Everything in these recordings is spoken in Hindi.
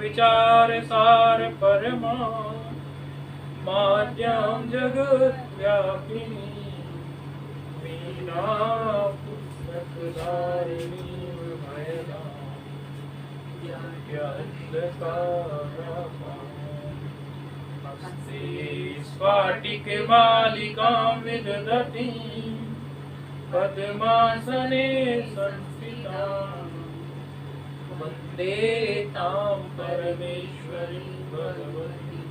विचार सार परमा माध्यम जगत व्यापिनी मीरा पुस्तकधारिणी भयदा हस्ते स्फाटिकमालिकां विदधती पद्मासने संस्थितां वन्दे तां परमेश्वरीं भगवतीं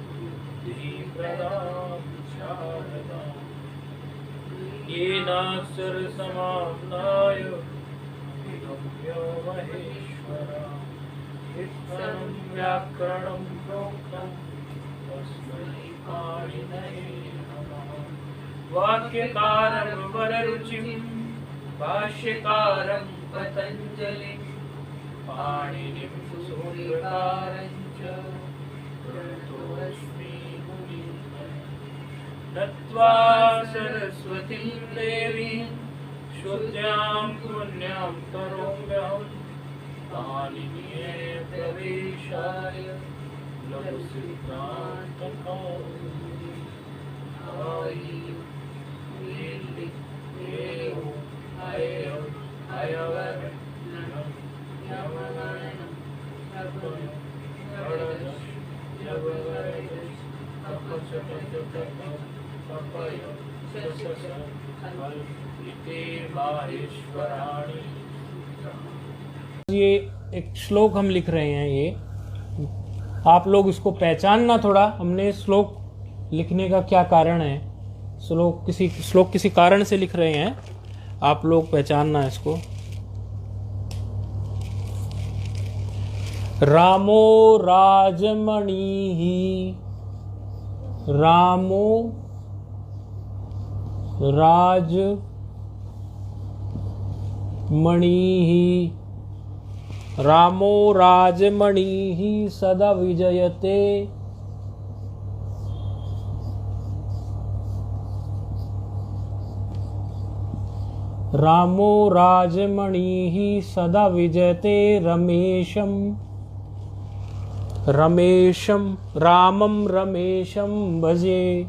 बुद्धिप्रदां शारदाम् येनाक्षरसमाम्नाय विगम्यो महेश्वरा चित्तं व्याकरणं प्रोक्तं तस्मै पाणिनये नमः। वाक्यकारं वररुचिं भाष्यकारं पतञ्जलिं पाणिनिं सूत्रकारं च प्रणतोऽस्मि मुनिम्। नत्वा सरस्वतीं देवीं शुद्ध्यां पुण्यां करोम्यहं पाणिनीये प्रवेशाय लघुसिद्धान्तकौमुदी ये एक श्लोक हम लिख रहे हैं, ये आप लोग इसको पहचानना थोड़ा। हमने श्लोक लिखने का क्या कारण है, श्लोक किसी कारण से लिख रहे हैं, आप लोग पहचानना इसको। रामो राजमणि, रामो राजमणि, रामो राजमणि सदा विजयते, रामो राजमणि सदा विजयते रमेशं, रमेशं रामं रमेशं भजे।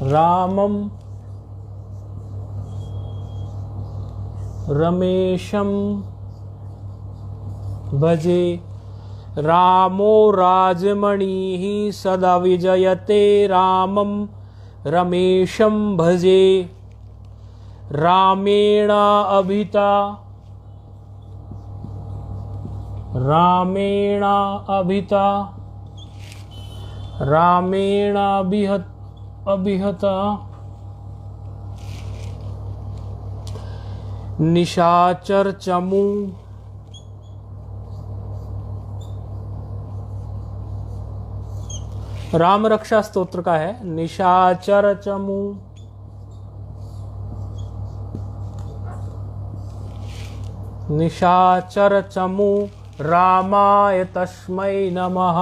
रामं रमेशं भजे। रामो राजमणिः सदा विजयते रामं रमेशं भजे। रामेण अभिता, रामेण अभिता, रामेण अभिहता निशाचर चमू, राम रक्षा स्तोत्र का है। निशाचर चमू, निशाचर चमू रामाय तस्मै नमः।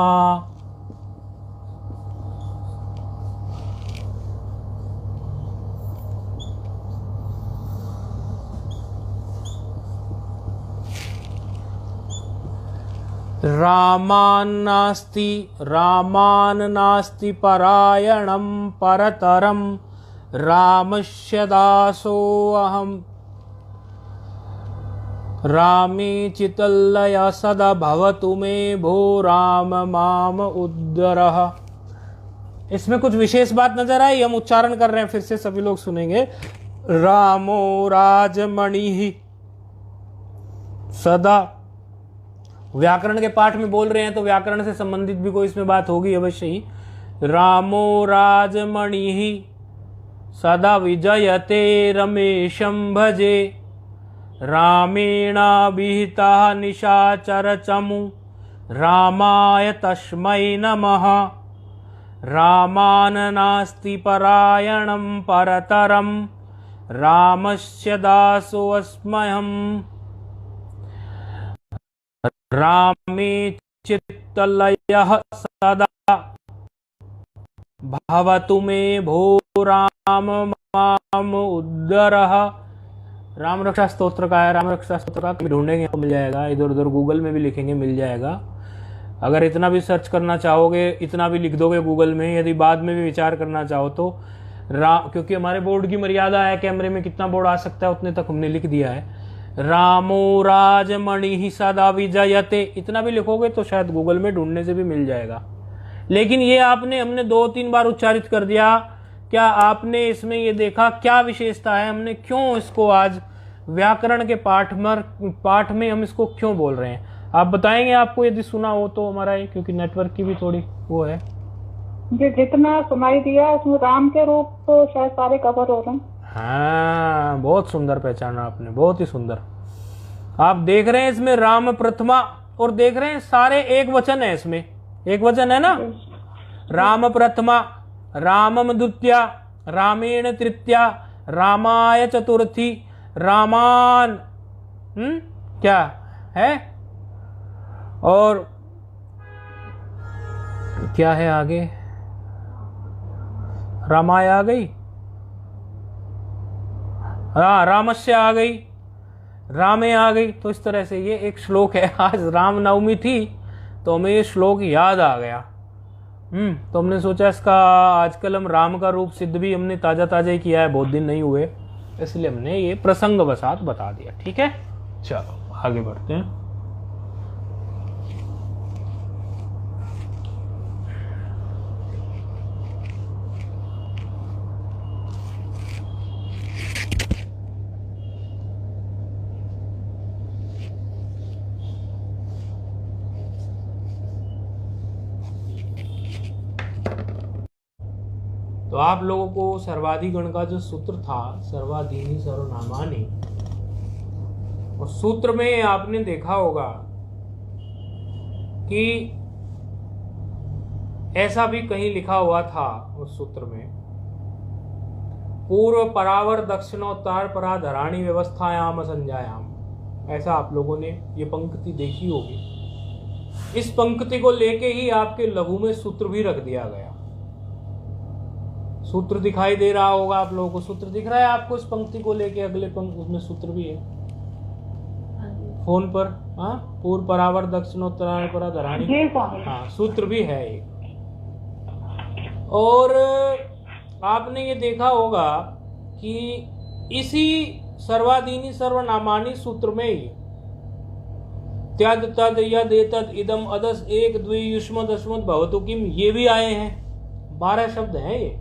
रामान्नास्ति रामान्नास्ति परायणं परतरं रामस्य दासोऽहम्। रामे चित्तलय सदा भवतु मे भो राम माम उद्धरः। इसमें कुछ विशेष बात नजर आई, हम उच्चारण कर रहे हैं, फिर से सभी लोग सुनेंगे। रामो राजमणिः सदा, व्याकरण के पाठ में बोल रहे हैं तो व्याकरण से संबंधित भी कोई इसमें बात होगी अवश्य ही। रामो राजमणिः सदा विजयते रमेशं भजे। रामेणाभिहितः निशाचर चमू रामाय तस्मै नमः। रामान्नास्ति परायणं परतरं रामस्य दासोऽस्म्यहम्। रामे चित्तलयः सदा भवतु मे भो राम माम उद्धरः। राम रक्षा स्तोत्र का है। राम रक्षा स्तोत्र का ढूंढेंगे तो मिल जाएगा, इधर उधर गूगल में भी लिखेंगे मिल जाएगा। अगर इतना भी सर्च करना चाहोगे, इतना भी लिख दोगे गूगल में, यदि बाद में भी विचार करना चाहो तो क्योंकि हमारे बोर्ड की मर्यादा है, कैमरे में कितना बोर्ड आ सकता है उतने तक हमने लिख दिया है। रामो राजमणि ही सदा विजयते, इतना भी लिखोगे तो शायद गूगल में ढूंढने से भी मिल जाएगा। लेकिन ये हमने 2-3 बार उच्चारित कर दिया। क्या आपने इसमें ये देखा क्या विशेषता है, हमने क्यों इसको आज व्याकरण के पाठ में हम इसको क्यों बोल रहे हैं? आप बताएंगे, आपको यदि सुना हो तो हमारा, क्योंकि नेटवर्क की भी थोड़ी वो है। जितना सुनाई दिया उसमें राम के रूप तो शायद सारे कवर हो रहे हैं। हाँ, बहुत सुंदर पहचाना आपने, बहुत ही सुंदर। आप देख रहे हैं इसमें राम प्रथमा, और देख रहे हैं सारे एक वचन है, इसमें एक वचन है ना। राम प्रथमा, रामम द्वितीया, रामेण तृतीया, रामाय चतुर्थी, रामान क्या है, और क्या है आगे, रामाय आ गई, हाँ रामस्य आ गई, रामे आ गई। तो इस तरह से ये एक श्लोक है। आज रामनवमी थी तो हमें ये श्लोक याद आ गया। तो हमने सोचा इसका आजकल हम राम का रूप सिद्ध भी हमने ताजा ताजा ही किया है, बहुत दिन नहीं हुए, इसलिए हमने ये प्रसंग वसात बता दिया। ठीक है, चलो आगे बढ़ते हैं। तो आप लोगों को सर्वाधिगण का जो सूत्र था, सर्वाधीनी सर्वनामानि, और सूत्र में आपने देखा होगा कि ऐसा भी कहीं लिखा हुआ था उस सूत्र में, पूर्व परावर दक्षिणोत्तर पराधराणी व्यवस्थायाम संज्ञायाम। ऐसा आप लोगों ने ये पंक्ति देखी होगी। इस पंक्ति को लेके ही आपके लघु में सूत्र भी रख दिया गया। सूत्र दिखाई दे रहा होगा आप लोगों को, सूत्र दिख रहा है आपको इस पंक्ति को लेके, अगले पंक्ति उसमें सूत्र भी है फोन पर। हाँ, पूर्व परावर दक्षिणोत्तर पराधराणी, हाँ सूत्र भी है एक। और आपने ये देखा होगा कि इसी सर्वाधीनी सर्वनामानी सूत्र में ही त्यद तद यद एतद इदम अदस एक द्वि युष्म दशमत भवतु किम, ये भी आए हैं। 12 शब्द हैं ये।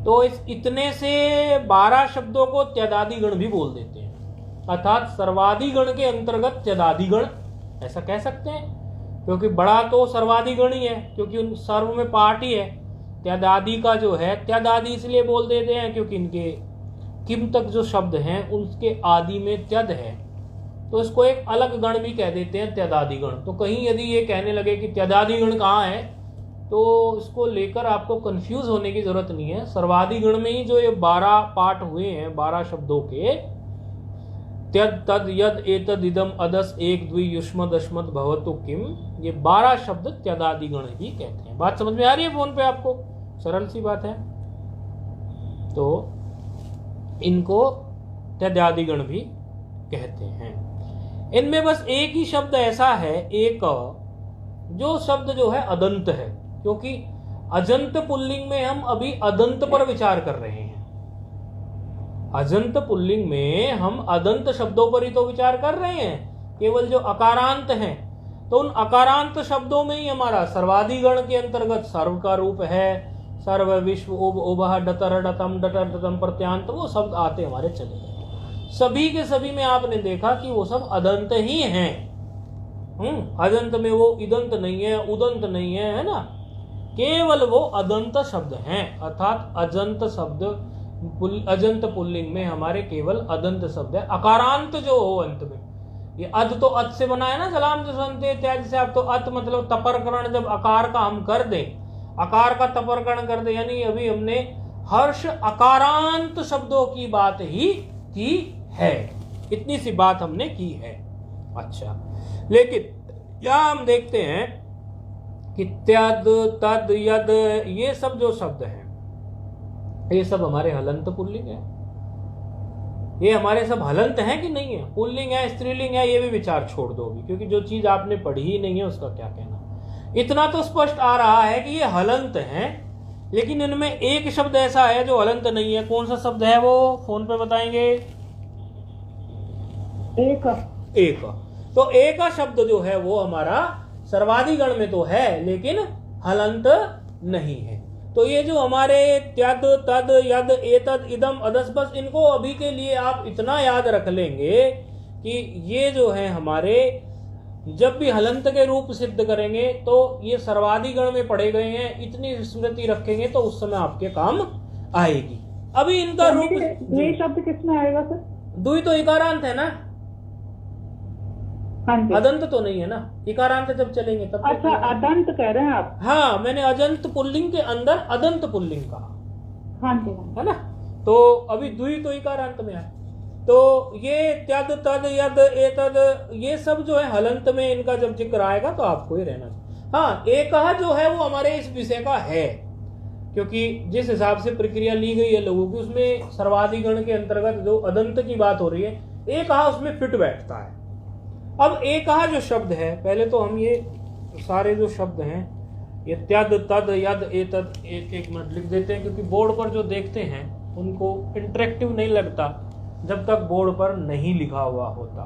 तो इस इतने से 12 शब्दों को त्यदादिगण भी बोल देते हैं, अर्थात सर्वाधिगण के अंतर्गत त्यदादिगण ऐसा कह सकते हैं, क्योंकि बड़ा तो सर्वाधिगण ही है, क्योंकि उन सर्व में पाठ ही है। त्यदादि का जो है, त्यदादि इसलिए बोल देते हैं क्योंकि इनके किम तक जो शब्द हैं उसके आदि में त्यद है, तो इसको एक अलग गण भी कह देते हैं, त्यदादिगण। तो कहीं यदि ये कहने लगे कि त्यदादिगण कहाँ है, तो इसको लेकर आपको कंफ्यूज होने की जरूरत नहीं है। सर्वाधिगण में ही जो ये 12 पाठ हुए हैं 12 शब्दों के, त्यद तद यद एतद इदम अदस एक द्वि युष्म दशमत भवतु किम, ये 12 शब्द त्यदादिगण ही कहते हैं। बात समझ में आ रही है फोन पे आपको? सरल सी बात है। तो इनको त्यदादिगण भी कहते हैं। इनमें बस एक ही शब्द ऐसा है, एक जो शब्द जो है अदंत है, क्योंकि अजंत पुल्लिंग में हम अभी अदंत पर विचार कर रहे हैं। अजंत पुल्लिंग में हम अदंत शब्दों पर ही तो विचार कर रहे हैं, केवल जो अकारांत हैं। तो उन अकारांत शब्दों में ही हमारा सर्वाधिगण के अंतर्गत सर्व का रूप है, सर्व विश्व उब उबह डतर डतम डटर डतम प्रत्यांत, वो शब्द आते हमारे चले गए। सभी के सभी में आपने देखा कि वो सब अदंत ही हैं। अदंत में वो इदंत नहीं है, उदंत नहीं है, है ना, केवल वो अदंत शब्द हैं। अर्थात अजंत शब्द, अजंत पुल्लिंग में हमारे केवल अदंत शब्द है। अकारांत जो हो अंत में, ये अद तो अत से बना है ना, जलाम जसवंते इत्यादि से। आप तो अत मतलब तपरकरण, जब आकार का हम कर दें, आकार का तपरकरण कर दें, यानी अभी हमने हर्ष अकारांत शब्दों की बात ही की है। इतनी सी बात हमने की है। अच्छा, लेकिन यहां हम देखते हैं कि त्यद तद यद, ये सब जो शब्द हैं ये सब हमारे हलंत पुल्लिंग है। ये हमारे सब हलंत हैं कि नहीं है, पुल्लिंग है स्त्रीलिंग है, ये भी विचार छोड़ दो अभी, क्योंकि जो चीज आपने पढ़ी ही नहीं है उसका क्या कहना। इतना तो स्पष्ट आ रहा है कि ये हलंत हैं, लेकिन इनमें एक शब्द ऐसा है जो हलंत नहीं है। कौन सा शब्द है वो, फोन पे बताएंगे? एक। एक। तो एक शब्द जो है वो हमारा सर्वाधिगण में तो है लेकिन हलंत नहीं है। तो ये जो हमारे त्यद तद यद एतद इदम अदस, बस इनको अभी के लिए आप इतना याद रख लेंगे कि ये जो है हमारे जब भी हलंत के रूप सिद्ध करेंगे तो ये सर्वाधिगण में पढ़े गए हैं, इतनी स्मृति रखेंगे तो उस समय आपके काम आएगी। अभी इनका रूप ये शब्द किसमें आएगा सर? दुई तो इकारांत है ना, हाँ जी। अदंत तो नहीं है ना, इकारांत जब चलेंगे तब। अच्छा, अदंत कह रहे हैं आप? हाँ, मैंने अजंत पुल्लिंग के अंदर अदंत पुल्लिंग कहा। हाँ जी, है ना। तो अभी द्वि तो इकारांत में है। तो ये त्यद तद यद एतद ये सब जो है हलंत में, इनका जब जिक्र आएगा तो आपको ही रहना चाहिए। हाँ, एकह जो है वो हमारे इस विषय का है, क्योंकि जिस हिसाब से प्रक्रिया ली गई है लोगों की, उसमें सर्वाधिगण के अंतर्गत जो अदंत की बात हो रही है, एकह उसमें फिट बैठता है। अब एकह जो शब्द है, पहले तो हम ये सारे जो शब्द हैं, ये त्यद तद यद एतद, एक मिनट लिख देते हैं, क्योंकि बोर्ड पर जो देखते हैं उनको इंटरेक्टिव नहीं लगता जब तक बोर्ड पर नहीं लिखा हुआ होता।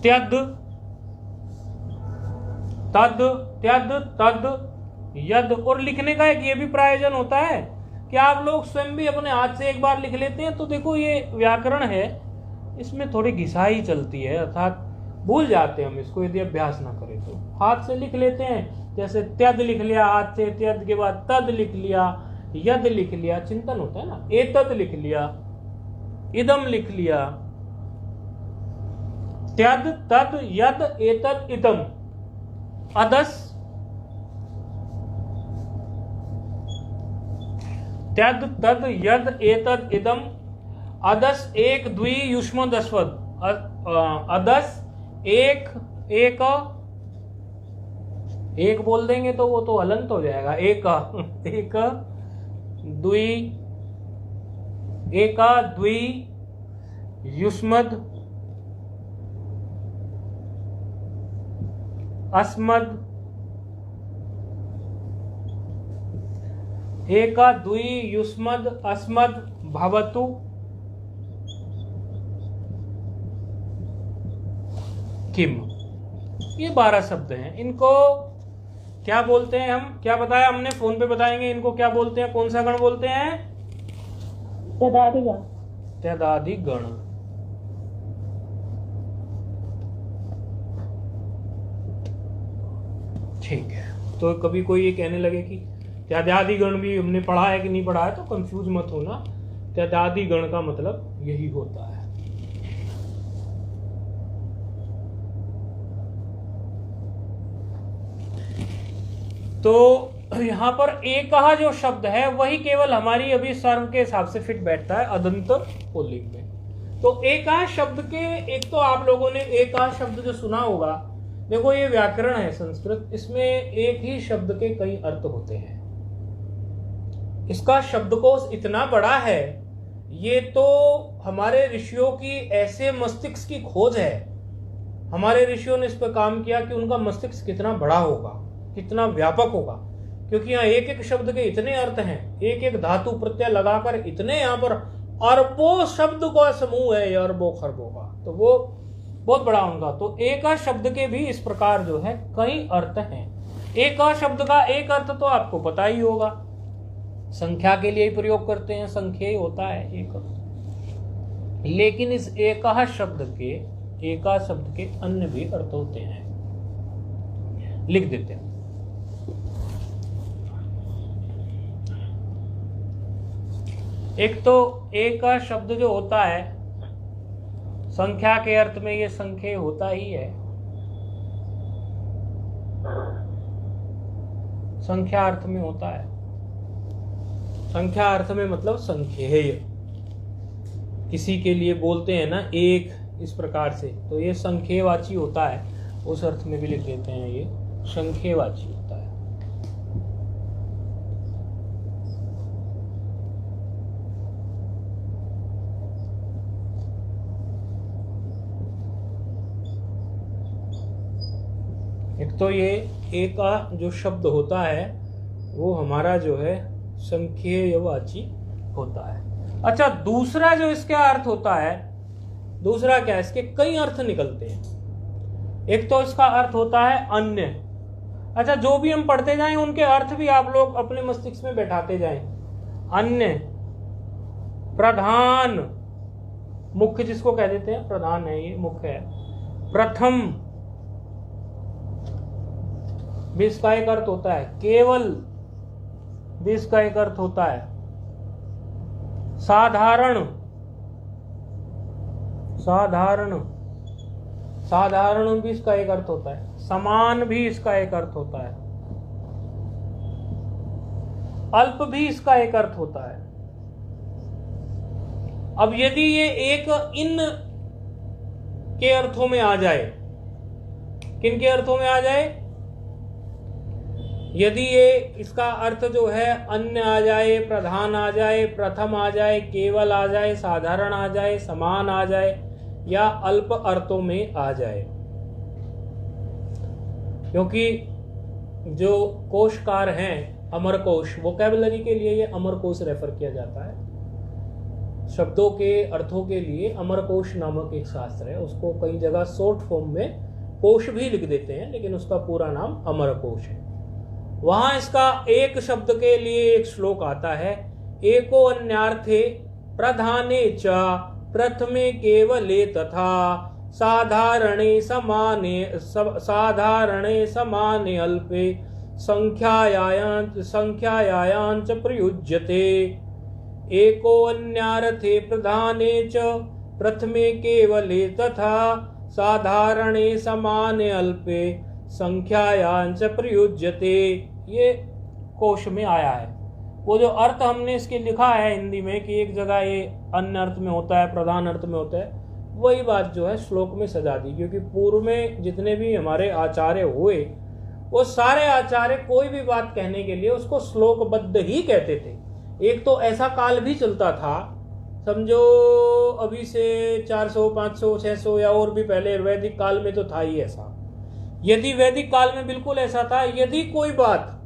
त्यद तद त्यद तद यद, और लिखने का एक ये भी प्रयोजन होता है कि आप लोग स्वयं भी अपने हाथ से एक बार लिख लेते हैं, तो देखो ये व्याकरण है, इसमें थोड़ी घिसाई चलती है, अर्थात भूल जाते हैं हम इसको यदि अभ्यास ना करें तो। हाथ से लिख लेते हैं, जैसे त्यद लिख लिया हाथ से, त्यद के बाद तद लिख लिया, यद लिख लिया, चिंतन होता है ना, एतद लिख लिया, इदम लिख लिया, त्यद तद यद एतद इदम अदस, त्यद तद यद एतद इदम अदस, एक द्वि युष्मदस्वद अदस, एक एक एक बोल देंगे तो वो तो हलंत हो जाएगा। एक एक द्वि, एका द्वि युष्मद अस्मद, एका द्वि युष्मद अस्मद भवतु, किम। ये 12 शब्द हैं। इनको क्या बोलते हैं हम, क्या बताया हमने, फोन पे बताएंगे इनको क्या बोलते हैं, कौन सा गण बोलते हैं? त्यदादिगण। त्यदादिगण। ठीक है। तो कभी कोई ये कहने लगे कि त्यदादिगण भी हमने पढ़ा है कि नहीं पढ़ा है, तो कंफ्यूज मत होना, त्यदादिगण का मतलब यही होता है। तो यहां पर एकह जो शब्द है वही केवल हमारी अभी सर्व के हिसाब से फिट बैठता है अदंत पुल्लिंग में। तो एकह शब्द के, एक तो आप लोगों ने एकह शब्द जो सुना होगा, देखो ये व्याकरण है संस्कृत, इसमें एक ही शब्द के कई अर्थ होते हैं। इसका शब्दकोश इतना बड़ा है, ये तो हमारे ऋषियों की ऐसे मस्तिष्क की खोज है, हमारे ऋषियों ने इस पर काम किया कि उनका मस्तिष्क कितना बड़ा होगा, कितना व्यापक होगा, क्योंकि यहाँ एक एक शब्द के इतने अर्थ हैं, एक एक धातु प्रत्यय लगाकर इतने यहाँ पर अरबों शब्द का समूह है, अरबों खरबों का, तो वो बहुत बड़ा उनका। तो एक शब्द के भी इस प्रकार जो है कई अर्थ हैं। एक शब्द का एक अर्थ तो आपको पता ही होगा, संख्या के लिए ही प्रयोग करते हैं, संख्या ही होता है एक अर्थ। लेकिन इस एक शब्द के अन्य भी अर्थ होते हैं, लिख देते हैं। एक तो एक शब्द जो होता है संख्या के अर्थ में, ये संख्या होता ही है, संख्या अर्थ में होता है। संख्या अर्थ में मतलब संख्येय, किसी के लिए बोलते हैं ना एक, इस प्रकार से, तो ये संख्येयवाची होता है, उस अर्थ में भी लिख देते हैं, ये संख्येयवाची होता है। एक तो ये एक का जो शब्द होता है वो हमारा जो है संख्येयवाची होता है। अच्छा, दूसरा जो इसका अर्थ होता है, दूसरा क्या है, इसके कई अर्थ निकलते हैं। एक तो इसका अर्थ होता है अन्य। अच्छा, जो भी हम पढ़ते जाएं उनके अर्थ भी आप लोग अपने मस्तिष्क में बैठाते जाएं। अन्य, प्रधान, मुख्य जिसको कह देते हैं, प्रधान है ये, मुख्य है। प्रथम भी इसका एक अर्थ होता है। केवल भी इसका एक अर्थ होता है। साधारण, साधारण, साधारण भी इसका एक अर्थ होता है। समान भी इसका एक अर्थ होता है। अल्प भी इसका एक अर्थ होता है। अब यदि ये एक इन के अर्थों में आ जाए, किन के अर्थों में आ जाए, यदि ये इसका अर्थ जो है अन्य आ जाए, प्रधान आ जाए, प्रथम आ जाए, केवल आ जाए, साधारण आ जाए, समान आ जाए या अल्प अर्थों में आ जाए, क्योंकि जो कोशकार हैं, अमर कोश, वोकैबुलरी के लिए ये अमर कोश रेफर किया जाता है। शब्दों के अर्थों के लिए अमर कोश नामक एक शास्त्र है, उसको कई जगह शॉर्ट फॉर्म में कोश भी लिख देते हैं, लेकिन उसका पूरा नाम अमर कोश है। वहां इसका एक शब्द के लिए एक श्लोक आता है, एको अन्यार्थे प्रधाने च प्रथमे केवले तथा साधारणे समाने अल्पे संख्यायां च प्रयुज्यते। एको अन्यार्थे प्रधाने च प्रथमे केवले तथा साधारणे समाने अल्पे संख्यायां च प्रयुज्यते। ये कोश में आया है। वो जो अर्थ हमने इसके लिखा है हिंदी में कि एक जगह ये अन्य अर्थ में होता है, प्रधान अर्थ में होता है, वही बात जो है श्लोक में सजा दी। क्योंकि पूर्व में जितने भी हमारे आचार्य हुए, वो सारे आचार्य कोई भी बात कहने के लिए उसको श्लोकबद्ध ही कहते थे। एक तो ऐसा काल भी चलता था, समझो अभी से 400, 500, 600 या और भी पहले वैदिक काल में तो था ही ऐसा। यदि वैदिक काल में बिल्कुल ऐसा था, यदि कोई बात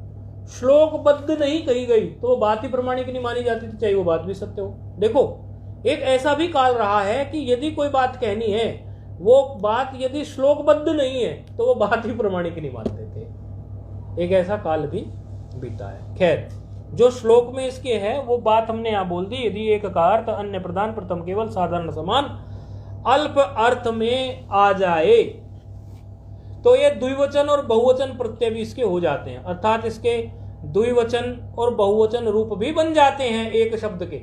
श्लोकबद्ध नहीं कही गई तो वो बात ही प्रमाणिक नहीं मानी जाती थी, चाहे वो बात भी सत्य हो। देखो, एक ऐसा भी काल रहा है कि यदि कोई बात कहनी है, वो बात यदि श्लोकबद्ध नहीं है तो वो बात ही प्रमाणिक नहीं मानते थे। एक ऐसा काल भी बीता है। खैर, जो श्लोक में इसके है वो बात हमने यहां बोल दी। यदि एक का अर्थ अन्य, प्रधान, प्रथम, केवल, साधारण, समान, अल्प अर्थ में आ जाए तो ये द्विवचन और बहुवचन प्रत्यय भी इसके हो जाते हैं, अर्थात इसके द्विवचन और बहुवचन रूप भी बन जाते हैं एक शब्द के।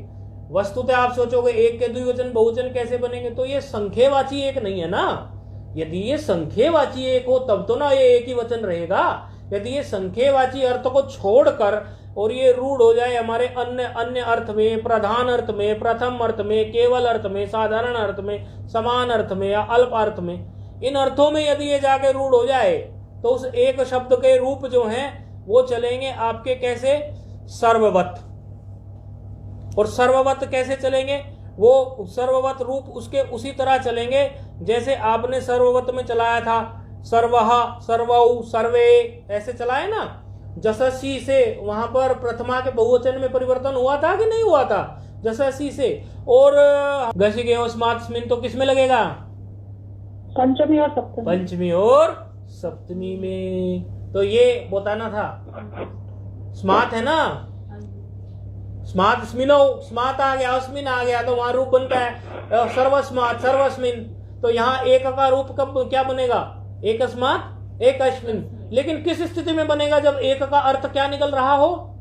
वस्तुतः आप सोचोगे एक के द्विवचन बहुवचन कैसे बनेंगे, तो ये संख्यवाची एक नहीं है ना। यदि ये संख्यवाची एक हो तब तो ना ये एक ही वचन रहेगा। यदि ये संख्यवाची अर्थ को छोड़कर और ये रूढ़ हो जाए हमारे अन्य अर्थ में, प्रधान अर्थ में, प्रथम अर्थ में, केवल अर्थ में, साधारण अर्थ में, समान अर्थ में या अल्प अर्थ में, इन अर्थों में यदि ये जाके रूढ़ हो जाए तो उस एक शब्द के रूप जो हैं वो चलेंगे आपके कैसे, सर्ववत। और सर्ववत कैसे चलेंगे, वो सर्ववत रूप उसके उसी तरह चलेंगे जैसे आपने सर्ववत में चलाया था, सर्वः, सर्वौ, सर्वे, ऐसे चलाए ना। जससी से वहां पर प्रथमा के बहुवचन में परिवर्तन हुआ था कि नहीं हुआ था, जससी से। और गसिगेस्मात्स्मिन् तो किस में लगेगा, पंचमी और सप्तमी, पंचमी और सप्तमी में। तो ये बताना था, स्मात है ना, स्मात स्मिनो, स्मात आ गया, अस्मिन आ गया तो वहां रूप बनता है सर्वस्मात, सर्वस्मिन। तो यहाँ एक का रूप कब क्या बनेगा, एकस्मात, एकस्मिन। लेकिन किस स्थिति में बनेगा, जब एक का अर्थ क्या निकल रहा हो,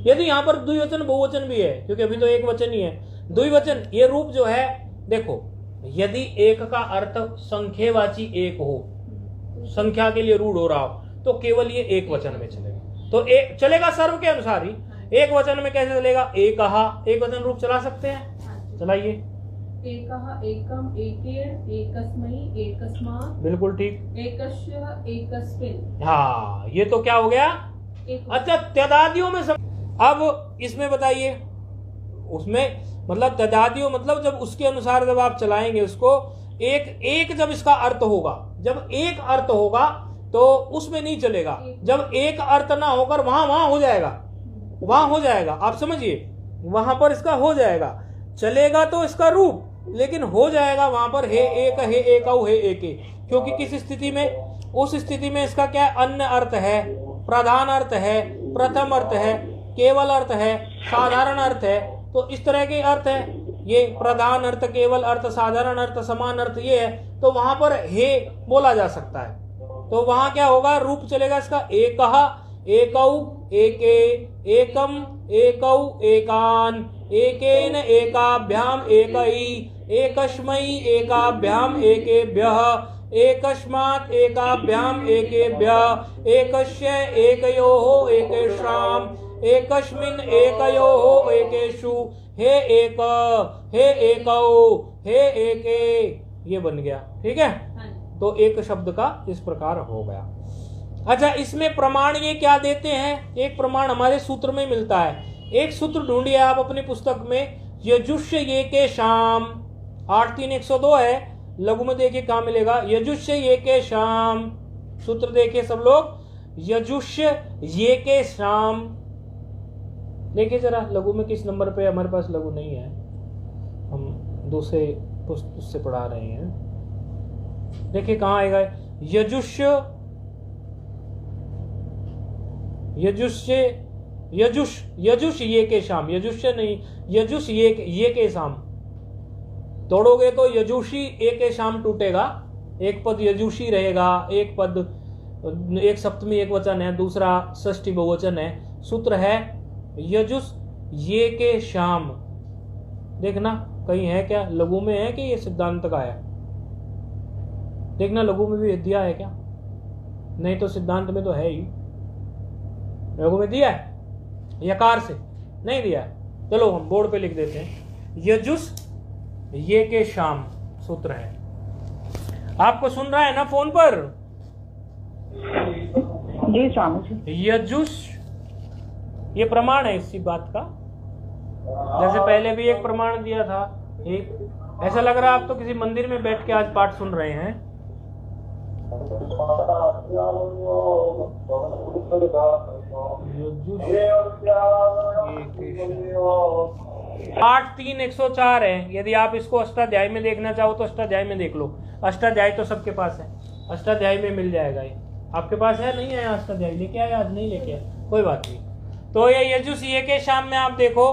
यदि यहाँ पर द्विवचन बहुवचन भी है, क्योंकि अभी तो एक वचन ही है। द्विवचन ये रूप जो है, देखो यदि एक का अर्थ संख्यावाची एक हो, संख्या के लिए रूढ़ हो रहा हो, तो केवल ये एक वचन में चलेगा। तो एक चलेगा सर्व के अनुसार ही, एक वचन में कैसे चलेगा, एक वचन रूप चला सकते हैं, चलाइए। एकः, एकम, एकेर, एकस्मै, एकस्मात्, बिल्कुल ठीक, एकस्य, एकस्मिन्। हाँ, ये तो क्या हो गया। अच्छा, तदादियों में अब इसमें बताइए, उसमें मतलब तदादियों मतलब जब उसके अनुसार जब आप चलाएंगे उसको, एक जब इसका अर्थ होगा, जब एक अर्थ होगा तो उसमें नहीं चलेगा। जब एक अर्थ ना होकर वहां हो जाएगा, वहां हो जाएगा, आप समझिए, वहां पर इसका हो जाएगा। चलेगा तो इसका रूप, लेकिन हो जाएगा वहां पर हे एक, हे एकौ, हे एके। क्योंकि किस स्थिति में? उस स्थिति में इसका क्या अन्य अर्थ है, प्रधान अर्थ है, प्रथम अर्थ है, केवल अर्थ है, साधारण अर्थ है। तो इस तरह के अर्थ है, ये प्रधान अर्थ, केवल अर्थ, साधारण अर्थ, समान अर्थ, ये है। तो वहां पर हे बोला जा सकता है। तो वहां क्या होगा? रूप चलेगा इसका एकः, एकौ, एके, एकम, एकौ, एकान, एकेन, एकाभ्याम, एकै, एकस्मै, एकाभ्याम, एकेभ्यः, एकस्मात्, एकाभ्याम, एकेभ्यः, एकस्य, एकयोः, एकेषाम्, एकस्मिन्, एकयोः, एकेषु, हे एक, हे एकौ, हे एके, ये बन गया। ठीक है, तो एक शब्द का इस प्रकार हो गया। अच्छा, इसमें प्रमाण ये क्या देते हैं? एक प्रमाण हमारे सूत्र में मिलता है। एक सूत्र ढूंढिए आप अपनी पुस्तक में, यजुष्य ये के शाम, 83102 है। लघु में देखिए कहाँ मिलेगा, यजुष्य ये के शाम। सूत्र देखिए सब लोग, यजुष्य ये के शाम। देखिए जरा लघु में किस नंबर पे, हमारे पास लघु नहीं है, हम दूसरे पुस्तक से पढ़ा रहे हैं। देखिए कहाँ आएगा, यजुष्य, यजुष्य, यजुष, यजुष ये के शाम, यजुष्य नहीं, यजुष ये के शाम। तोड़ोगे तो यजुषी ए के शाम टूटेगा, एक पद यजुषी रहेगा, एक पद, एक सप्तमी एक वचन है, दूसरा षष्ठी बहुवचन है। सूत्र है यजुष ये के शाम। देखना कहीं है क्या, लघु में है कि ये सिद्धांत का है? देखना लघु में भी दिया है क्या? नहीं तो सिद्धांत में तो है ही। लघु में दिया है, यकार से नहीं दिया है। चलो हम बोर्ड पे लिख देते हैं, यजुष ये के शाम सूत्र है। आपको सुन रहा है ना फोन पर? जी स्वामी जी। यजुष ये प्रमाण है इसी बात का। जैसे पहले भी एक प्रमाण दिया था, एक ऐसा लग रहा है आप तो किसी मंदिर में बैठ के आज पाठ सुन रहे हैं। यजुष 83104 है। यदि आप इसको अष्टाध्यायी में देखना चाहो तो अष्टाध्यायी में देख लो। अष्टाध्यायी तो सबके पास है, अष्टाध्यायी में मिल जाएगा। ये आपके पास है? नहीं है अष्टाध्यायी? लेके आए आज? नहीं लेके आए, कोई बात नहीं। तो ये यजुष ये के शाम में आप देखो,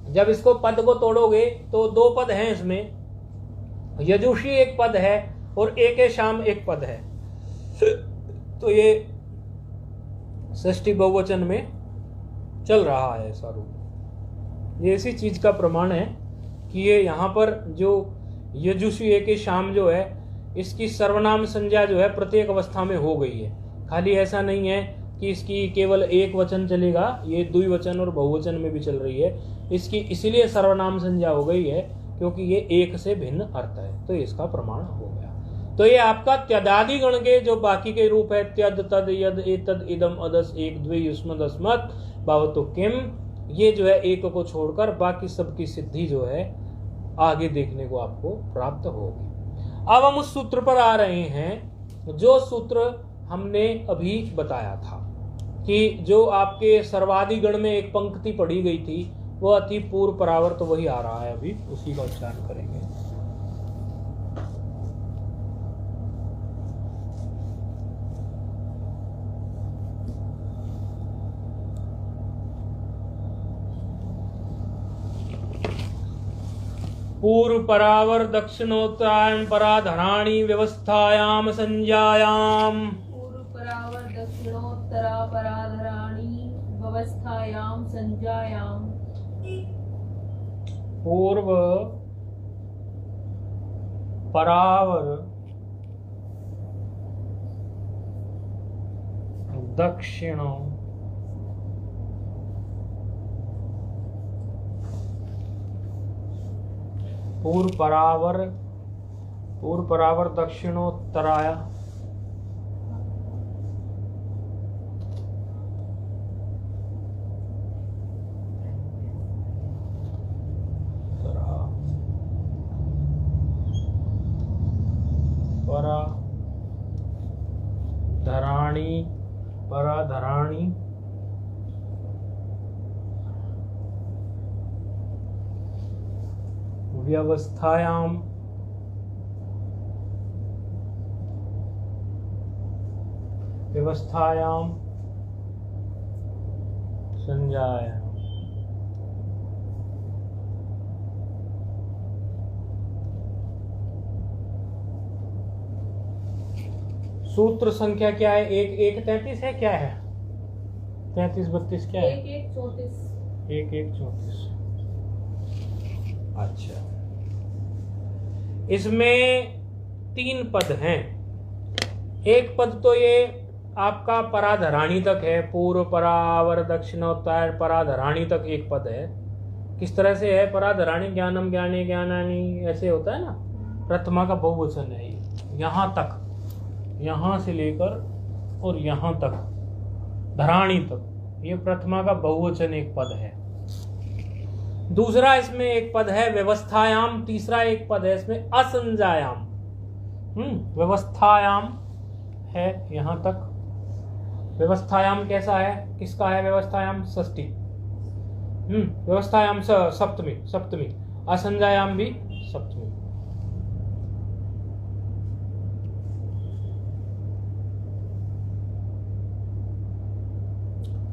जब इसको पद को तोड़ोगे तो दो पद हैं इसमें, यजुषी एक पद है और ए के शाम एक पद है। तो ये षष्ठी बहुवचन में चल रहा है ऐसा रूप। ये इसी चीज का प्रमाण है कि ये यहाँ पर जो यजुषी ए के शाम जो है, इसकी सर्वनाम संज्ञा जो है प्रत्येक अवस्था में हो गई है। खाली ऐसा नहीं है कि इसकी केवल एक वचन चलेगा, ये द्विवचन और बहुवचन में भी चल रही है। इसकी इसीलिए सर्वनाम संज्ञा हो गई है क्योंकि ये एक से भिन्न अर्थ है। तो इसका प्रमाण हो गया। तो ये आपका त्यदादि गण के जो बाकी के रूप है, त्यद, तद, यद, एतद, इदम, अदस, एक, द्वे, युष्मद्, अस्मत्, भवतु, किम, ये जो है एक को छोड़कर बाकी सबकी सिद्धि जो है आगे देखने को आपको प्राप्त होगी। अब हम उस सूत्र पर आ रहे हैं जो सूत्र हमने अभी बताया था कि जो आपके सर्वादि गण में एक पंक्ति पढ़ी गई थी, वो अति पूर्व परावर्त वही आ रहा है, अभी उसी का उच्चारण करेंगे। पूर्व परावर दक्षिणोत्तरायण पराधराणी व्यवस्थायाम संज्ञायाम, पूर्व परावर दक्षिणोत्तरा पराधराणी व्यवस्थायाम संज्ञायाम। पूर्व परावर दक्षिण पूर्व परावर दक्षिणोत्तराया धराणी पराधराणी व्यवस्थायाम संजायाम। सूत्र संख्या क्या है? 1-1-33 है, क्या है? 33-32 क्या है? 1-1-34। 1-1-34। अच्छा, इसमें 3 पद हैं। एक पद तो ये आपका पराधराणी तक है, पूर्व परावर दक्षिणोत्तर पराधराणी तक एक पद है। किस तरह से है? पराधराणी ज्ञानम ज्ञाने ज्ञानानी, ऐसे होता है ना। प्रथमा का बहुवचन है ये, यहाँ तक, यहाँ से लेकर और यहाँ तक, धराणी तक, ये प्रथमा का बहुवचन एक पद है। दूसरा इसमें एक पद है व्यवस्थायाम, तीसरा एक पद है इसमें असंजायाम। व्यवस्थायाम है यहाँ तक। व्यवस्थायाम कैसा है? किसका है व्यवस्थायाम? षष्ठी। व्यवस्थायाम सप्तमी। असंजायाम भी सप्तमी।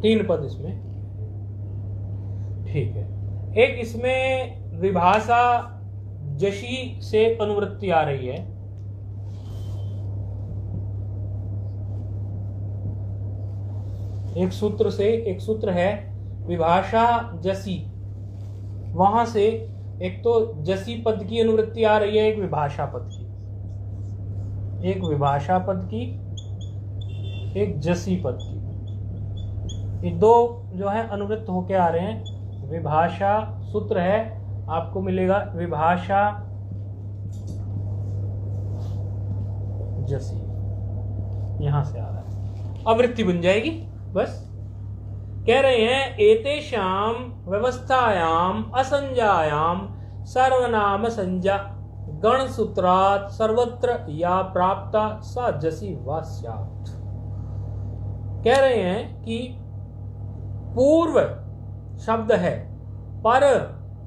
तीन पद इसमें, ठीक है। एक इसमें विभाषा जशी से अनुवृत्ति आ रही है। एक सूत्र है विभाषा जसी, वहां से एक तो जसी पद की अनुवृत्ति आ रही है, एक विभाषा पद की, एक विभाषा पद की, एक जसी पद की। ये दो जो है अनुवृत्त होके आ रहे हैं। विभाषा सूत्र है, आपको मिलेगा विभाषा जसी, यहां से आ रहा है, आवृत्ति बन जाएगी बस। कह रहे हैं एतेषाम व्यवस्थायाम असंजायाम सर्वनाम संज्ञा गण सूत्रात् सर्वत्र या प्राप्ता सा जसी वा स्यात्। कह रहे हैं कि पूर्व शब्द है, पर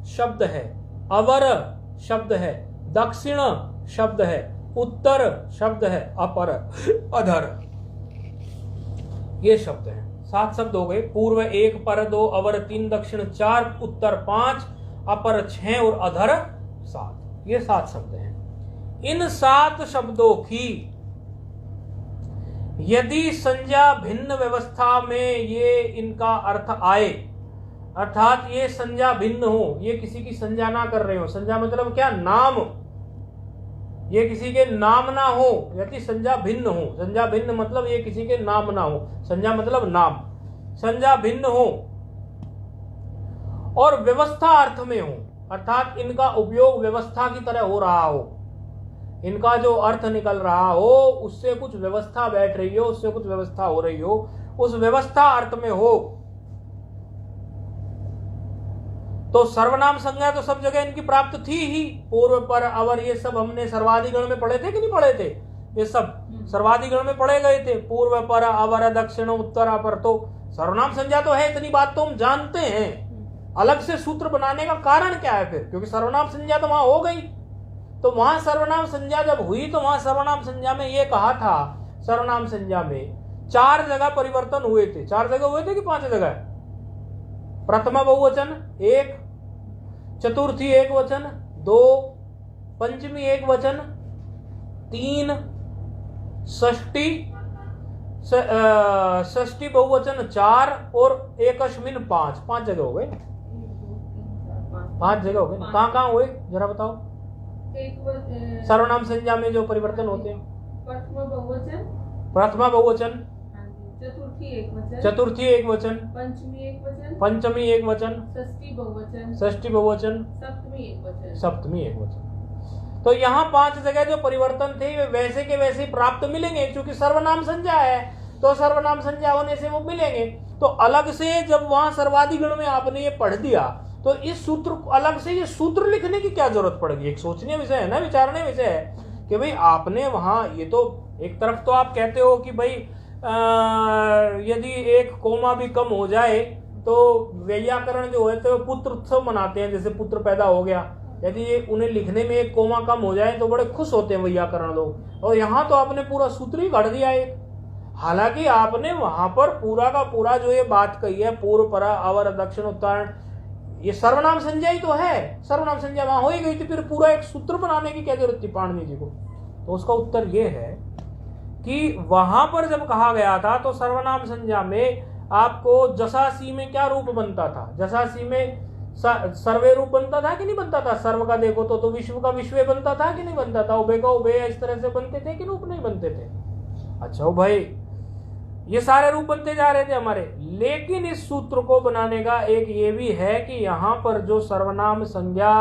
शब्द है, अवर शब्द है, दक्षिण शब्द है, उत्तर शब्द है, अपर अधर, ये शब्द हैं। 7 शब्द हो गए। पूर्व 1, पर 2, अवर 3, दक्षिण 4, उत्तर 5, अपर 6 और अधर 7। ये 7 शब्द हैं। इन 7 शब्दों की यदि संज्ञा भिन्न व्यवस्था में ये इनका अर्थ आए, अर्थात ये संज्ञा भिन्न हो, ये किसी की संज्ञा ना कर रहे हो। संज्ञा मतलब क्या? नाम। ये किसी के नाम ना हो, यदि संज्ञा भिन्न हो। संज्ञा भिन्न मतलब ये किसी के नाम ना हो। संज्ञा मतलब नाम। संज्ञा भिन्न हो और व्यवस्था अर्थ में हो, अर्थात इनका उपयोग व्यवस्था की तरह हो रहा हो, इनका जो अर्थ निकल रहा हो उससे कुछ व्यवस्था बैठ रही हो, उससे कुछ व्यवस्था हो रही हो, उस व्यवस्था अर्थ में हो, तो सर्वनाम संज्ञा तो सब जगह इनकी प्राप्त थी ही। पूर्व, पर, अवर, ये सब हमने सर्वाधिगण में पढ़े थे कि नहीं पढ़े थे? ये सब सर्वाधिगण में पढ़े गए थे। पूर्व, पर, अवर, दक्षिण, उत्तर, अपर, तो सर्वनाम संज्ञा तो है। इतनी बात तो हम जानते हैं। अलग से सूत्र बनाने का कारण क्या है फिर? क्योंकि सर्वनाम संज्ञा तो वहां हो गई। तो वहां सर्वनाम संज्ञा जब हुई तो वहां सर्वनाम संज्ञा में ये कहा था, सर्वनाम संज्ञा में 4 जगह परिवर्तन हुए थे। 4 जगह हुए थे कि 5 जगह? प्रथमा बहुवचन 1, चतुर्थी एक वचन 2, पंचमी एक वचन 3, षष्ठी बहुवचन 4 और एकस्मिन 5 जगह हो गए। 5 जगह हो गए। कहाँ कहाँ हुए जरा बताओ? सर्वनाम संज्ञा में जो परिवर्तन होते हैं। प्रथमा बहुवचन, चतुर्थी एक वचन, पंचमी एक वचन, षष्ठी बहुवचन, सप्तमी एक वचन। तो यहाँ 5 जगह जो परिवर्तन थे वे वैसे के वैसे प्राप्त मिलेंगे, क्योंकि सर्वनाम संज्ञा है तो सर्वनाम संज्ञा होने से वो मिलेंगे। तो अलग से जब वहां सर्वाधिगण में आपने ये पढ़ दिया तो इस सूत्र अलग से ये सूत्र लिखने की क्या जरूरत पड़ेगी? एक सोचनीय विषय है ना, विचारने विषय है कि भाई आपने वहां ये तो एक तरफ तो आप कहते हो कि भाई यदि एक कोमा भी कम हो जाए तो वैयाकरण जो है तो पुत्र उत्सव मनाते हैं, जैसे पुत्र पैदा हो गया, यदि उन्हें लिखने में एक कोमा कम हो जाए तो बड़े खुश होते हैं वैयाकरण लोग। और यहाँ तो आपने पूरा सूत्र ही गढ़ दिया एक। हालांकि आपने वहां पर पूरा का पूरा जो ये बात कही है, पूर्व परा अवर दक्षिण उत्तरायण, ये सर्वनाम संज्ञा ही तो है, सर्वनाम संज्ञा वहां हो ही गई थी, फिर पूरा एक सूत्र बनाने की क्या जरूरत थी पाणिनि जी को? तो उसका उत्तर ये है कि वहां पर जब कहा गया था तो सर्वनाम संज्ञा में आपको जसासी में क्या रूप बनता था? जसासी में सर्वे रूप बनता था कि नहीं बनता था? सर्व का देखो तो विश्व का विश्व बनता था कि नहीं बनता था? उभय का उभय इस तरह से बनते थे कि रूप नहीं बनते थे? अच्छा भाई, ये सारे रूप बनते जा रहे थे हमारे। लेकिन इस सूत्र को बनाने का एक ये भी है कि यहाँ पर जो सर्वनाम संज्ञा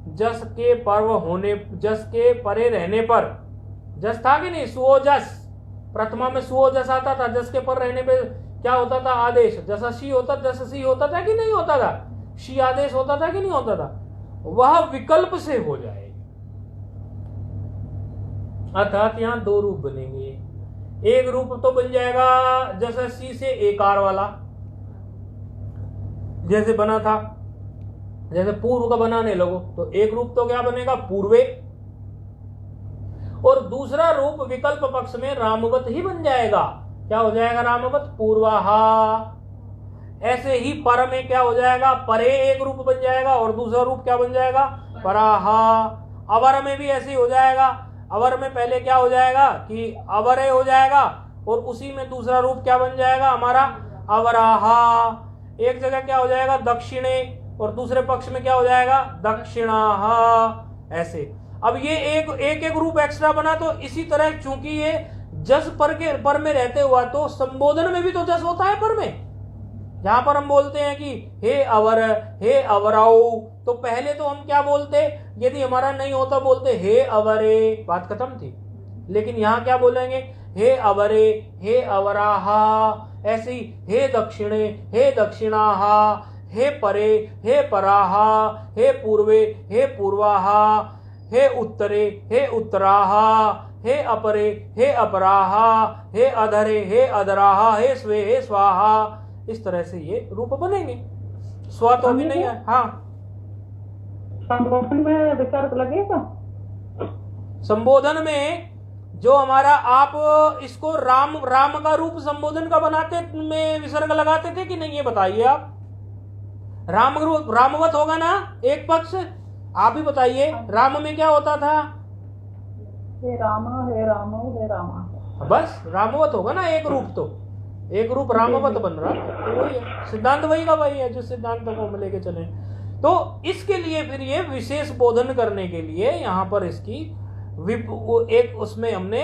जस के पर्व होने, जस के परे रहने पर, जस था कि नहीं, सुओ जस, प्रथमा में सुओ जस आता था, जस के पर रहने पे क्या होता था? आदेश। जससी होता, जससी होता था कि नहीं होता था? शी आदेश होता था कि नहीं होता था? वह विकल्प से हो जाएगी। अर्थात यहां दो रूप बनेंगे। एक रूप तो बन जाएगा जससी से एकार वाला, जैसे बना था, जैसे पूर्व का बनाने लगो तो एक रूप तो क्या बनेगा? पूर्वे। और दूसरा रूप विकल्प पक्ष में रामवत ही बन जाएगा। क्या हो जाएगा? रामवत पूर्वाहा। ऐसे ही पर में क्या हो जाएगा? परे एक रूप बन जाएगा और दूसरा रूप क्या बन जाएगा? पराहा। अवर में भी ऐसे ही हो जाएगा। अवर में पहले क्या हो जाएगा कि अवरे हो जाएगा और उसी में दूसरा रूप क्या बन जाएगा हमारा? अवराहा। एक जगह क्या हो जाएगा? दक्षिणे और दूसरे पक्ष में क्या हो जाएगा? दक्षिणाहा। ऐसे अब ये एक रूप एक्स्ट्रा बना। तो इसी तरह चूंकि ये जस पर में रहते हुआ तो संबोधन में भी तो जस होता है पर में। जहां पर हम बोलते हैं कि हे अवर, हे अवराऊ, तो पहले तो हम क्या बोलते? यदि हमारा नहीं होता बोलते हे अवरे, बात खत्म थी। लेकिन यहां क्या बोलेंगे? हे अवरे, हे अवराहा। ऐसे ही हे दक्षिणे, हे दक्षिणाहा, हे परे, हे पराहा, हे पूर्वे, हे पूर्वाहा, हे उत्तरे, हे उत्तराहा, हे अपरे, हे अपराहा, हे अधरे, हे अधराहा, हे स्वे, हे स्वाहा। इस तरह से ये रूप बनेंगे। स्व तो भी नहीं है। हाँ, संबोधन में विसर्ग लगेगा। संबोधन में जो हमारा, आप इसको राम का रूप संबोधन का बनाते में विसर्ग लगाते थे कि नहीं, ये बताइए आप। रामवत होगा ना एक पक्ष, आप ही बताइए। राम में क्या होता था? हे रामा, हे रामो, हे रामा। बस रामवत होगा ना एक रूप, तो एक रूप रामवत बन रहा है। तो वही है, सिद्धांत वही का वही है जो सिद्धांत को हम लेके चले। तो इसके लिए फिर ये विशेष बोधन करने के लिए यहाँ पर इसकी एक उसमें हमने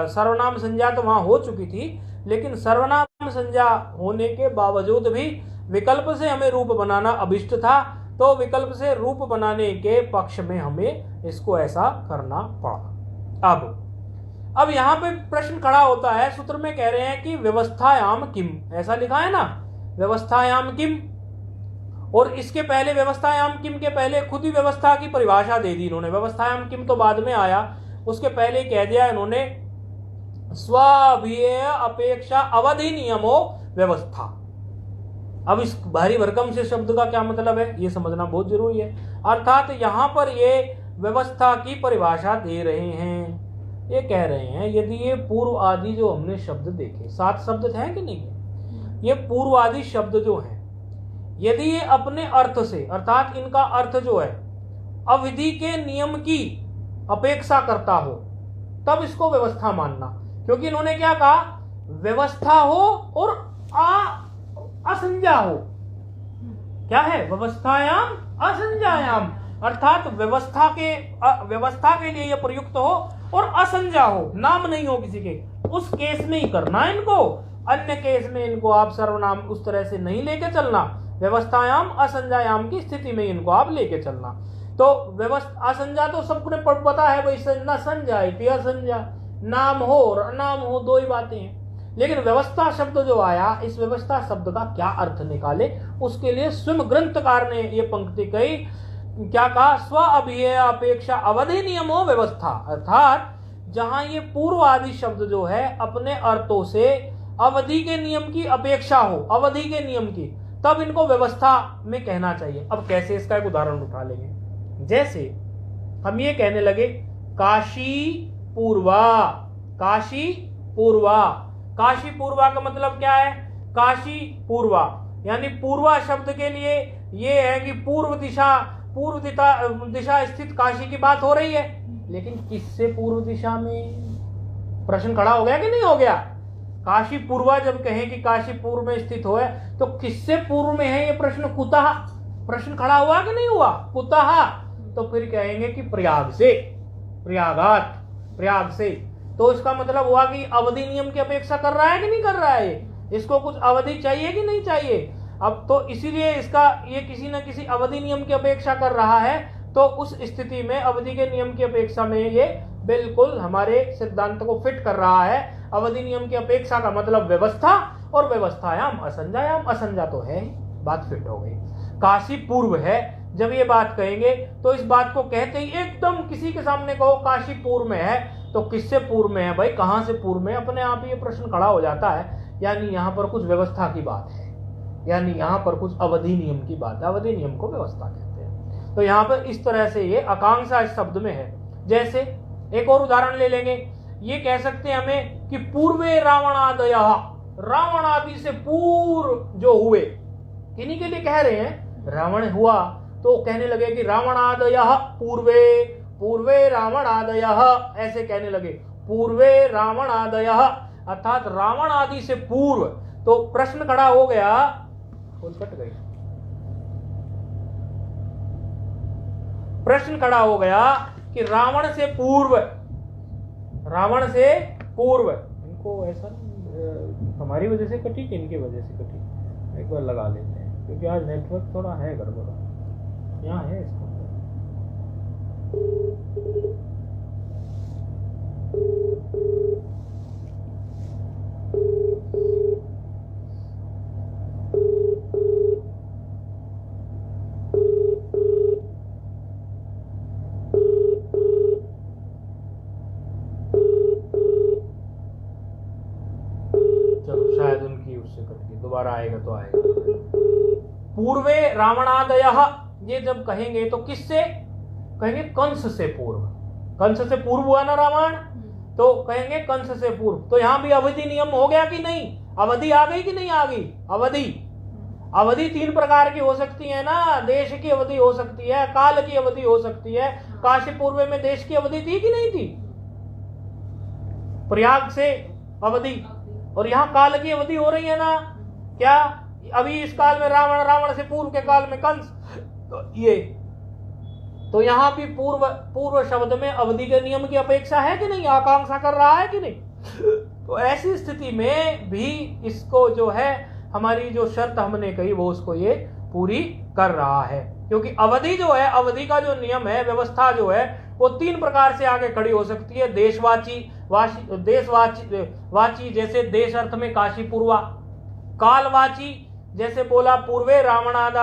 सर्वनाम संज्ञा तो वहां हो चुकी थी, लेकिन सर्वनाम संज्ञा होने के बावजूद भी विकल्प से हमें रूप बनाना अभिष्ट था। तो विकल्प से रूप बनाने के पक्ष में हमें इसको ऐसा करना पड़ा। अब यहाँ पे प्रश्न खड़ा होता है, सूत्र में कह रहे हैं कि व्यवस्थायाम किम, ऐसा लिखा है ना, व्यवस्थायाम किम। और इसके पहले व्यवस्थायाम किम के पहले खुद ही व्यवस्था की परिभाषा दे दी इन्होंने। व्यवस्थायाम किम तो बाद में आया, उसके पहले कह दिया इन्होंने स्वाभिय अपेक्षा अवधि नियमो व्यवस्था। अब इस भारी भरकम से शब्द का क्या मतलब है ये समझना बहुत जरूरी है। अर्थात यहां पर ये व्यवस्था की परिभाषा दे रहे हैं। ये कह रहे हैं यदि ये पूर्व आदि जो हमने शब्द देखे, 7 शब्द हैं कि नहीं, ये पूर्व आदि शब्द जो हैं, यदि ये अपने अर्थ से, अर्थात इनका अर्थ जो है अविधि के नियम की अपेक्षा करता हो, तब इसको व्यवस्था मानना। क्योंकि इन्होंने क्या कहा? व्यवस्था हो और असंज्ञा हो। क्या है? व्यवस्थायाम असंज्ञायाम, अर्थात व्यवस्था के लिए यह प्रयुक्त हो और असंज्ञा हो, नाम नहीं हो किसी के, उस केस में ही करना है इनको। अन्य केस में इनको आप सर्वनाम उस तरह से नहीं लेके चलना। व्यवस्थायाम असंज्ञायाम की स्थिति में इनको आप लेके चलना। तो व्यवस्था असंज्ञा तो सबको पता है भाई, संज्ञा संज्ञा असंज्ञा, नाम हो और अनाम हो, दो ही बातें हैं। लेकिन व्यवस्था शब्द जो आया, इस व्यवस्था शब्द का क्या अर्थ निकाले, उसके लिए स्वयं ग्रंथकार ने ये पंक्ति कही। क्या कहा? स्व अभिय अपेक्षा अवधि नियमो व्यवस्था, अर्थात जहां ये पूर्व आदि शब्द जो है अपने अर्थों से अवधि के नियम की अपेक्षा हो, अवधि के नियम की, तब इनको व्यवस्था में कहना चाहिए। अब कैसे, इसका एक उदाहरण उठा लेंगे। जैसे हम ये कहने लगे काशी पूर्वा, काशी पूर्वा। काशी पूर्वा का मतलब क्या है? काशी पूर्वा यानी पूर्वा शब्द के लिए ये है कि पूर्व दिशा स्थित काशी की बात हो रही है। लेकिन किससे पूर्व दिशा में? प्रश्न खड़ा हो गया कि नहीं हो गया? काशी पूर्वा जब कहें कि काशी पूर्व में स्थित हो है तो किससे पूर्व में है ये प्रश्न? कुतः प्रश्न खड़ा हुआ कि नहीं हुआ? कुतः। तो फिर कहेंगे कि प्रयाग से, प्रयागात, प्रयाग से। तो इसका मतलब हुआ कि अवधि नियम की अपेक्षा कर रहा है कि नहीं कर रहा है? इसको कुछ अवधि चाहिए कि नहीं चाहिए? अब तो इसीलिए इसका ये किसी न किसी अवधि नियम की अपेक्षा कर रहा है। तो उस स्थिति में अवधि के नियम की अपेक्षा में ये बिल्कुल हमारे सिद्धांत को फिट कर रहा है। अवधि नियम की अपेक्षा का मतलब व्यवस्था, और व्यवस्थायाम असंजायाम, असंजा तो है, बात फिट हो गई। काशी पूर्व है, जब ये बात कहेंगे तो इस बात को कहते ही एकदम किसी के सामने कहो काशी पूर्व में है, तो किससे पूर्व में है भाई? कहां से पूर्व में? अपने आप ही ये प्रश्न खड़ा हो जाता है। यानी यहां पर कुछ व्यवस्था की बात है, यानी यहां पर कुछ अवधि नियम की बात है। अवधि नियम को व्यवस्था कहते हैं। तो यहां पर इस तरह से ये आकांक्षा इस शब्द में है। जैसे एक और उदाहरण ले लेंगे, ये कह सकते हैं हमें कि पूर्वे रावणादय, रावण आदि से पूर्व जो हुए, किन्हीं के लिए कह रहे हैं? रावण हुआ तो कहने लगे कि रावणादय पूर्वे, पूर्वे रावणादय, ऐसे कहने लगे पूर्वे रावणादय, अर्थात रावण आदि से पूर्व। तो प्रश्न खड़ा हो गया, कट गई, प्रश्न खड़ा हो गया कि रावण से पूर्व, रावण से पूर्व। इनको ऐसा हमारी वजह से कटी कि इनकी वजह से कटी? एक बार लगा लेते हैं क्योंकि आज नेटवर्क थोड़ा है गड़बड़, यहाँ है इसका। चलो शायद उनकी उससे कट गई, दोबारा आएगा तो आएगा। पूर्वे रावणादय, ये जब कहेंगे तो किससे कहेंगे? कंस से पूर्व। कंस से पूर्व हुआ ना रावण, तो कहेंगे कंस से पूर्व। तो यहां भी अवधि नियम हो गया कि नहीं? अवधि आ गई कि नहीं आ गई? अवधि, अवधि तीन प्रकार की हो सकती है ना। देश की अवधि हो सकती है, काल की अवधि हो सकती है। काशी पूर्व में देश की अवधि थी कि नहीं थी? प्रयाग से अवधि, और यहां काल की अवधि हो रही है ना। क्या अभी इस काल में रावण, रावण से पूर्व के काल में कंस, तो ये तो यहां भी पूर्व, पूर्व शब्द में अवधि के नियम की अपेक्षा है कि नहीं? आकांक्षा कर रहा है कि नहीं? तो ऐसी स्थिति में भी इसको जो है हमारी जो शर्त हमने कही वो उसको ये पूरी कर रहा है। क्योंकि अवधि जो है, अवधि का जो नियम है, व्यवस्था जो है, वो तीन प्रकार से आगे खड़ी हो सकती है। देशवाची, देशवाची जैसे देश अर्थ में काशी पूर्वा। कालवाची जैसे बोला पूर्वे रावणादय,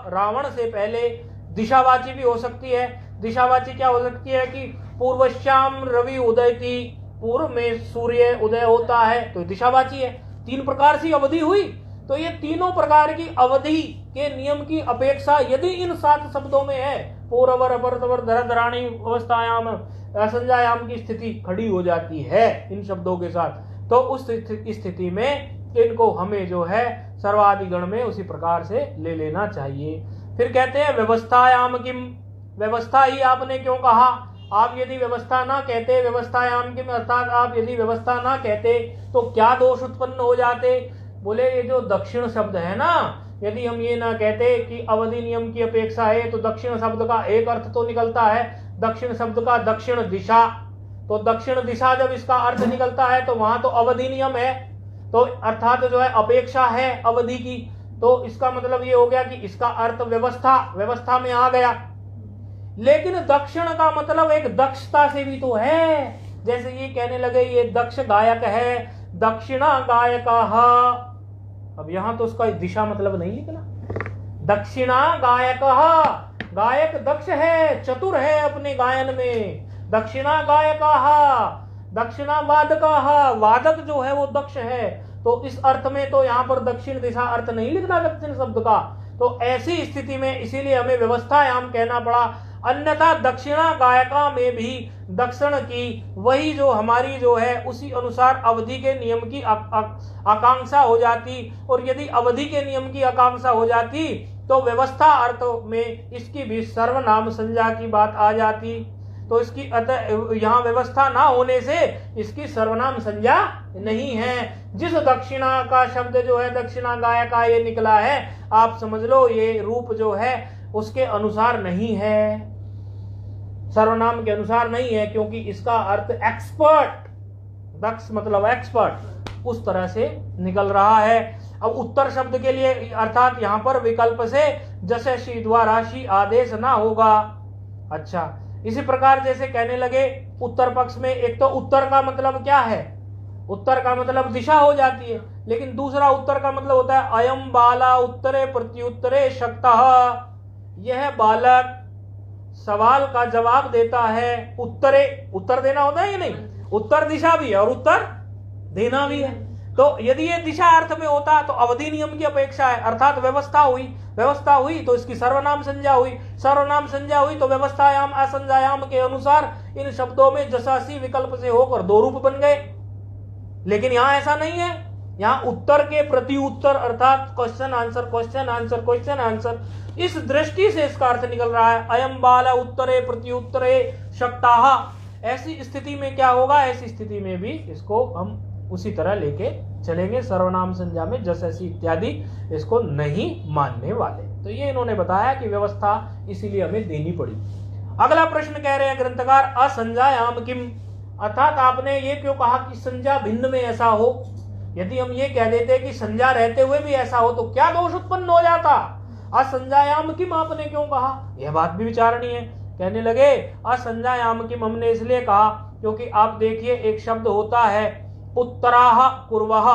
रावण से पहले। दिशावाची भी हो सकती है। दिशावाची क्या हो सकती है कि पूर्वश्याम रवि उदयती, पूर्व में सूर्य उदय होता है, तो दिशावाची है। तीन प्रकार से अवधि हुई। तो ये तीनों प्रकार की अवधि के नियम की अपेक्षा यदि इन 7 शब्दों में है, पूर्वर अपरतवर धराधराणी अवस्थायाम असंजायाम की स्थिति खड़ी हो जाती है इन शब्दों के साथ, तो उस स्थिति में इनको हमें जो है सर्वाधिगण में उसी प्रकार से ले लेना चाहिए। फिर कहते हैं व्यवस्थायाम किम, व्यवस्था ही आपने क्यों कहा? आप यदि व्यवस्था ना कहते, व्यवस्थायाम किम अर्थात आप यदि व्यवस्था ना कहते तो क्या दोष उत्पन्न हो जाते? बोले ये जो दक्षिण शब्द है ना, यदि हम ये ना कहते कि अवधि नियम की अपेक्षा है, तो दक्षिण शब्द का एक अर्थ तो निकलता है, दक्षिण शब्द का दक्षिण दिशा। तो दक्षिण दिशा जब इसका अर्थ निकलता है तो वहां तो अवधि नियम है, तो अर्थात जो है अपेक्षा है अवधि की। तो इसका मतलब ये हो गया कि इसका अर्थ व्यवस्था, व्यवस्था में आ गया। लेकिन दक्षिण का मतलब एक दक्षता से भी तो है। जैसे ये कहने लगे ये दक्ष गायक है, दक्षिणा गायक। अब यहां तो उसका दिशा मतलब नहीं निकला। दक्षिणा गायक, गायक दक्ष है, चतुर है अपने गायन में। दक्षिणा गायकाहा, दक्षिणा वादकाहा, वादक जो है वो दक्ष है। तो इस अर्थ में तो यहाँ पर दक्षिण दिशा अर्थ नहीं लिखना दक्षिण शब्द का। तो ऐसी स्थिति में इसीलिए हमें व्यवस्थायाम कहना पड़ा। अन्यथा दक्षिणा गायका में भी दक्षिण की वही जो हमारी जो है उसी अनुसार अवधि के नियम की आकांक्षा हो जाती, और यदि अवधि के नियम की आकांक्षा हो जाती तो व्यवस्था अर्थ में इसकी भी सर्वनाम संज्ञा की बात आ जाती। तो इसकी अतः यहाँ व्यवस्था ना होने से इसकी सर्वनाम संज्ञा नहीं है। जिस दक्षिणा का शब्द जो है दक्षिणा गायका ये निकला है, आप समझ लो ये रूप जो है उसके अनुसार नहीं है, सर्वनाम के अनुसार नहीं है, क्योंकि इसका अर्थ एक्सपर्ट, दक्ष मतलब एक्सपर्ट, उस तरह से निकल रहा है। अब उत्तर शब्द के लिए अर्थात यहाँ पर विकल्प से जैसे शी द्वारा शी आदेश ना होगा। अच्छा, इसी प्रकार जैसे कहने लगे उत्तर पक्ष में, एक तो उत्तर का मतलब क्या है, उत्तर का मतलब दिशा हो जाती है, लेकिन दूसरा उत्तर का मतलब होता है अयम बाला उत्तरे प्रत्युत्तरे शक्तः, यह बालक सवाल का जवाब देता है। उत्तरे, उत्तर देना होता है या नहीं, उत्तर दिशा भी है और उत्तर देना भी है। तो यदि ये दिशा अर्थ में होता तो अवधि नियम की अपेक्षा है, अर्थात व्यवस्था हुई, व्यवस्था हुई तो इसकी सर्वनाम संज्ञा हुई, सर्वनाम संज्ञा हुई तो व्यवस्थायाम असंज्ञायाम के अनुसार इन शब्दों में जसासी विकल्प से होकर दो रूप बन गए। लेकिन यहां ऐसा नहीं है, यहां उत्तर के प्रति उत्तर अर्थात question answer question answer question answer, इस दृष्टि से इसका अर्थ निकल रहा है अयम बाला उत्तरे प्रति उत्तरे शक्ताः। ऐसी स्थिति में क्या होगा, ऐसी स्थिति में भी इसको हम उसी तरह लेके चलेंगे, सर्वनाम संज्ञा में जस ऐसी इत्यादि इसको नहीं मानने वाले। तो ये इन्होंने बताया कि व्यवस्था इसीलिए हमें देनी पड़ी। अगला प्रश्न कह रहे हैं ग्रंथकार असंज्ञायाम किम, अर्थात आपने ये क्यों कहा कि संज्ञा भिन्न में ऐसा हो। यदि हम ये कह देते कि संज्ञा रहते हुए भी ऐसा हो तो क्या दोष उत्पन्न हो जाता। असंज्ञायाम किम आपने क्यों कहा, यह बात भी विचारणी है। कहने लगे असंज्ञायाम किम हमने इसलिए कहा क्योंकि आप देखिए एक शब्द होता है उत्तराह कुर्वः,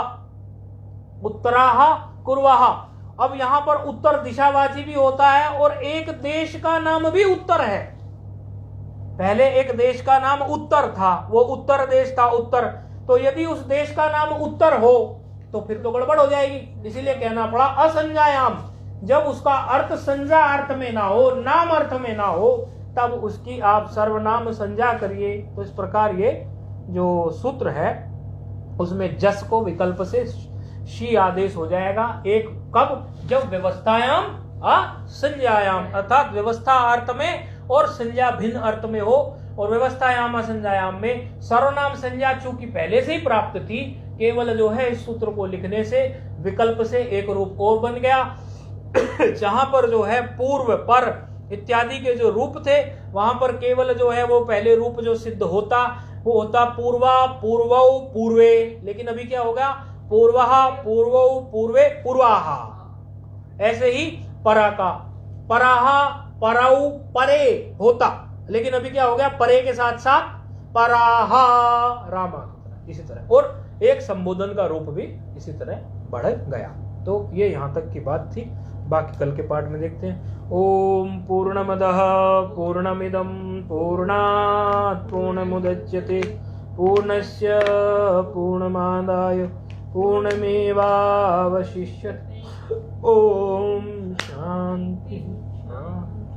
उत्तराह कुर्वः। अब यहां पर उत्तर दिशावाची भी होता है और एक देश का नाम भी उत्तर है। पहले एक देश का नाम उत्तर था, वो उत्तर देश था उत्तर। तो यदि उस देश का नाम उत्तर हो तो फिर तो गड़बड़ हो जाएगी, इसीलिए कहना पड़ा असंज्ञायाम। जब उसका अर्थ संज्ञा अर्थ में ना हो, नाम अर्थ में ना हो, तब उसकी आप सर्वनाम संज्ञा करिए। तो इस प्रकार ये जो सूत्र है उसमें जस को विकल्प से शी आदेश हो जाएगा। एक कब, जब व्यवस्थायाम असंज्ञायाम अर्थात व्यवस्था अर्थ में और संज्ञा भिन्न अर्थ में हो। और व्यवस्थायाम असंज्ञायाम में सर्वनाम संज्ञा चूंकि पहले से ही प्राप्त थी, केवल जो है इस सूत्र को लिखने से विकल्प से एक रूप और बन गया। जहां पर जो है पूर्व पर इत्यादि के जो रूप थे वहां पर केवल जो है वो पहले रूप जो सिद्ध होता वो होता पूर्वा पूर्वौ पूर्वे, लेकिन अभी क्या होगा पूर्वहा पूर्वौ पूर्वे पूर्वाहा। ऐसे ही परा का पराहा परौ परे होता, लेकिन अभी क्या हो गया परे के साथ साथ पराहा रामा, इसी तरह। और एक संबोधन का रूप भी इसी तरह बढ़ गया। तो ये यहां तक की बात थी, बाकी कल के पाठ में देखते हैं। ओम पूर्णमदः पूर्णमिदं पूर्णात् पूर्णमुदच्यते पूर्णस्य पूर्णमादाय पूर्णमेवावशिष्यते। ओम शांति शांति।